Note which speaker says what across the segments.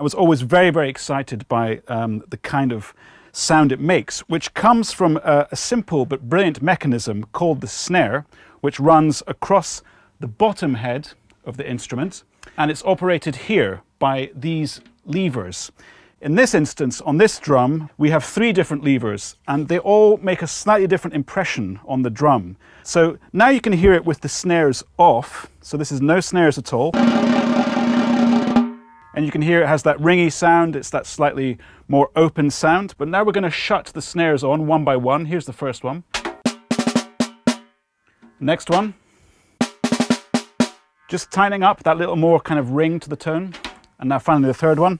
Speaker 1: I was always very, very excited by the kind of sound it makes, which comes from a simple but brilliant mechanism called the snare, which runs across the bottom head of the instrument, and it's operated here by these levers. In this instance, on this drum, we have 3 different levers, and they all make a slightly different impression on the drum. So now you can hear it with the snares off, so this is no snares at all. And you can hear it has that ringy sound, it's that slightly more open sound. But now we're going to shut the snares on one by one. Here's the first one. Next one. Just tightening up that little more kind of ring to the tone. And now finally the third one.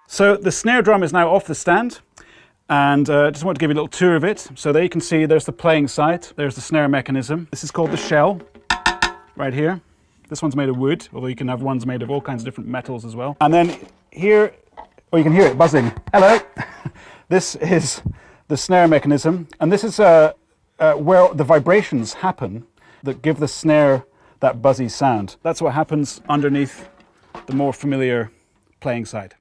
Speaker 1: So the snare drum is now off the stand. And I just want to give you a little tour of it. So there you can see there's the playing side, there's the snare mechanism. This is called the shell, right here. This one's made of wood, although you can have ones made of all kinds of different metals as well. And then here, oh, you can hear it buzzing. Hello! This is the snare mechanism, and this is where the vibrations happen that give the snare that buzzy sound. That's what happens underneath the more familiar playing side.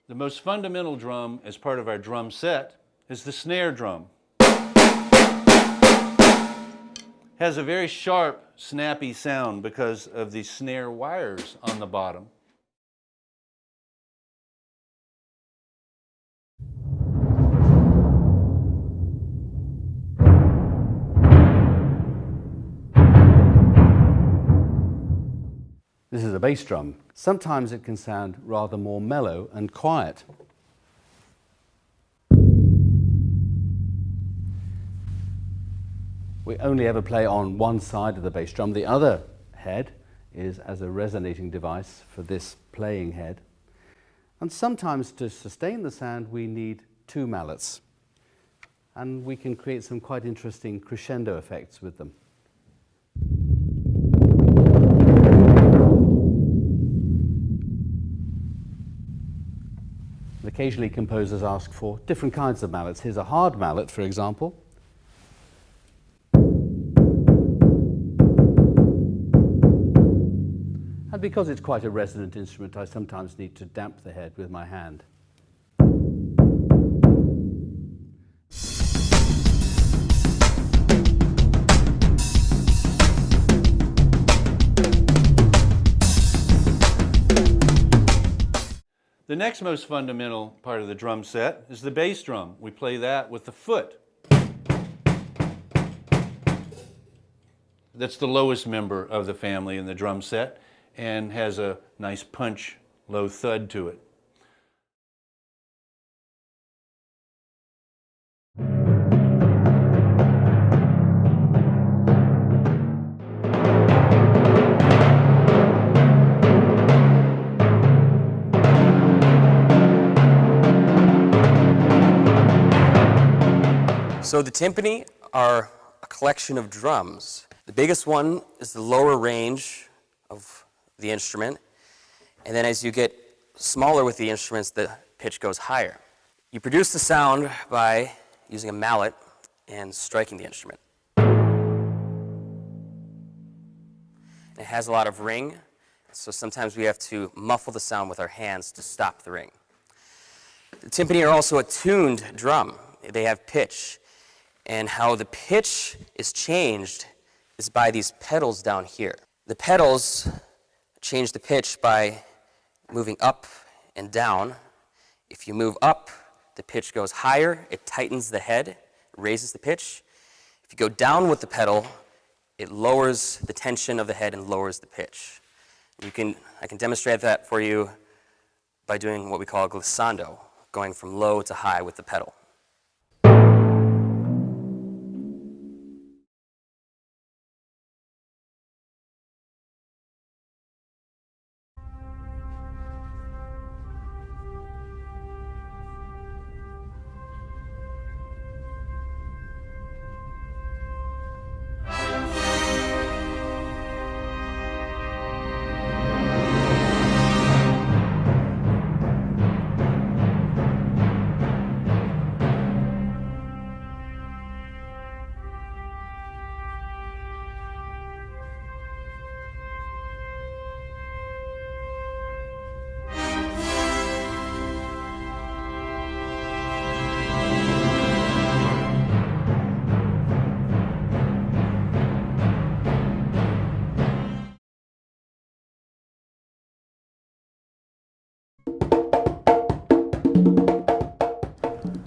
Speaker 2: The most fundamental drum as part of our drum set is the snare drum. Has a very sharp, snappy sound because of the snare wires on the bottom.
Speaker 3: This is a bass drum. Sometimes it can sound rather more mellow and quiet. We only ever play on one side of the bass drum. The other head is as a resonating device for this playing head. And sometimes to sustain the sound we need 2 mallets. And we can create some quite interesting crescendo effects with them. Occasionally composers ask for different kinds of mallets. Here's a hard mallet, for example. And because it's quite a resonant instrument, I sometimes need to damp the head with my hand.
Speaker 2: The next most fundamental part of the drum set is the bass drum. We play that with the foot. That's the lowest member of the family in the drum set and has a nice punch, low thud to it.
Speaker 4: So the timpani are a collection of drums. The biggest one is the lower range of the instrument, and then as you get smaller with the instruments, the pitch goes higher. You produce the sound by using a mallet and striking the instrument. It has a lot of ring, so sometimes we have to muffle the sound with our hands to stop the ring. The timpani are also a tuned drum. They have pitch. And how the pitch is changed is by these pedals down here. The pedals change the pitch by moving up and down. If you move up, the pitch goes higher, it tightens the head, raises the pitch. If you go down with the pedal, it lowers the tension of the head and lowers the pitch. I can demonstrate that for you by doing what we call a glissando, going from low to high with the pedal.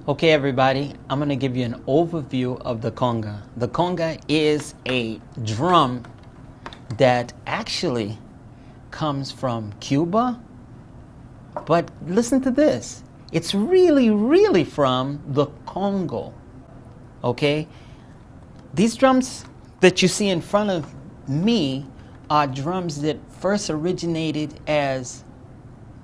Speaker 5: Okay, everybody, I'm going to give you an overview of the conga. The conga is a drum that actually comes from Cuba, but listen to this. It's really from the Congo, okay? These drums that you see in front of me are drums that first originated as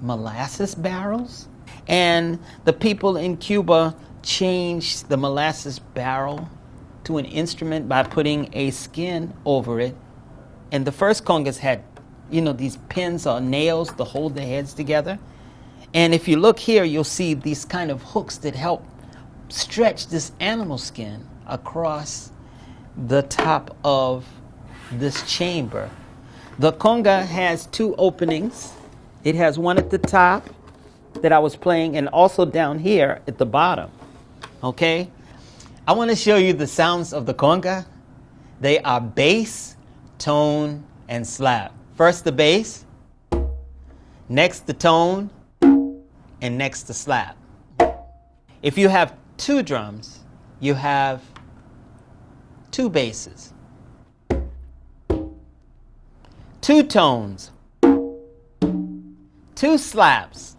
Speaker 5: molasses barrels. And the people in Cuba changed the molasses barrel to an instrument by putting a skin over it. And the first congas had, these pins or nails to hold the heads together. And if you look here, you'll see these kind of hooks that help stretch this animal skin across the top of this chamber. The conga has two openings. It has one at the top that I was playing, and also down here at the bottom, okay? I want to show you the sounds of the conga. They are bass, tone, and slap. First the bass, next the tone, and next the slap. If you have two drums, you have two basses, two tones, two slaps.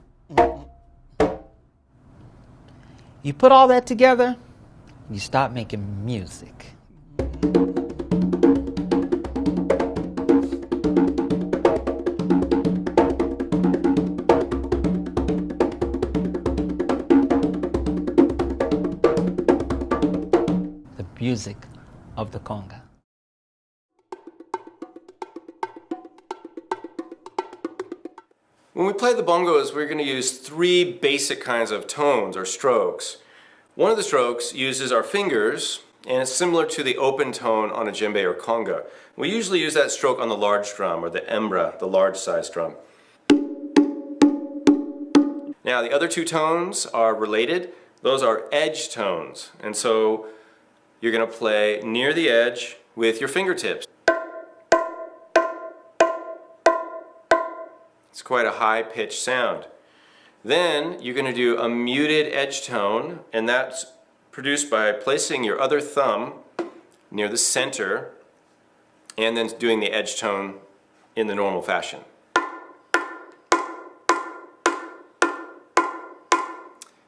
Speaker 5: You put all that together, you start making music. The music of the conga.
Speaker 6: When we play the bongos, we're going to use three basic kinds of tones or strokes. One of the strokes uses our fingers, and it's similar to the open tone on a djembe or conga. We usually use that stroke on the large drum, or the embra, the large size drum. Now the other two tones are related. Those are edge tones, and so you're going to play near the edge with your fingertips. It's quite a high-pitched sound. Then you're going to do a muted edge tone, and that's produced by placing your other thumb near the center and then doing the edge tone in the normal fashion.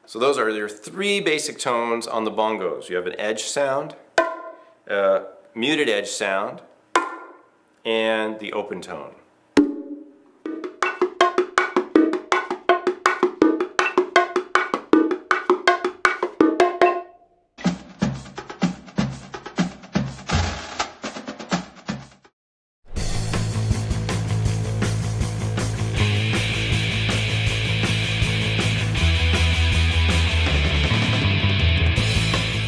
Speaker 6: So those are your three basic tones on the bongos. You have an edge sound, a muted edge sound, and the open tone.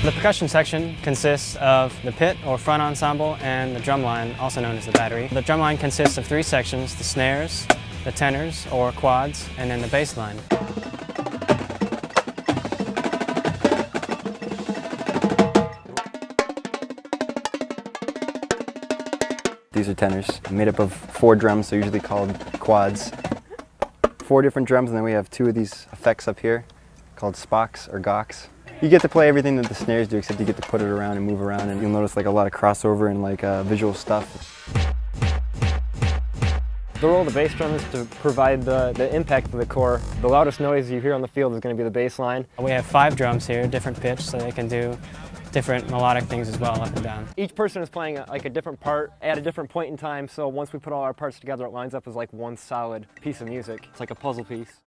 Speaker 7: The percussion section consists of the pit or front ensemble and the drum line, also known as the battery. The drum line consists of three sections: the snares, the tenors or quads, and then the bass line.
Speaker 8: These are tenors, made up of 4 drums, they're usually called quads. 4 different drums, and then we have 2 of these effects up here called spocks or gocks. You get to play everything that the snares do, except you get to put it around and move around, and you'll notice like a lot of crossover and like visual stuff.
Speaker 9: The role of the bass drum is to provide the impact to the core. The loudest noise you hear on the field is going to be the bass line.
Speaker 7: We have 5 drums here, different pitch, so they can do different melodic things as well, up and down.
Speaker 9: Each person is playing like a different part at a different point in time, so once we put all our parts together, it lines up as like one solid piece of music. It's like a puzzle piece.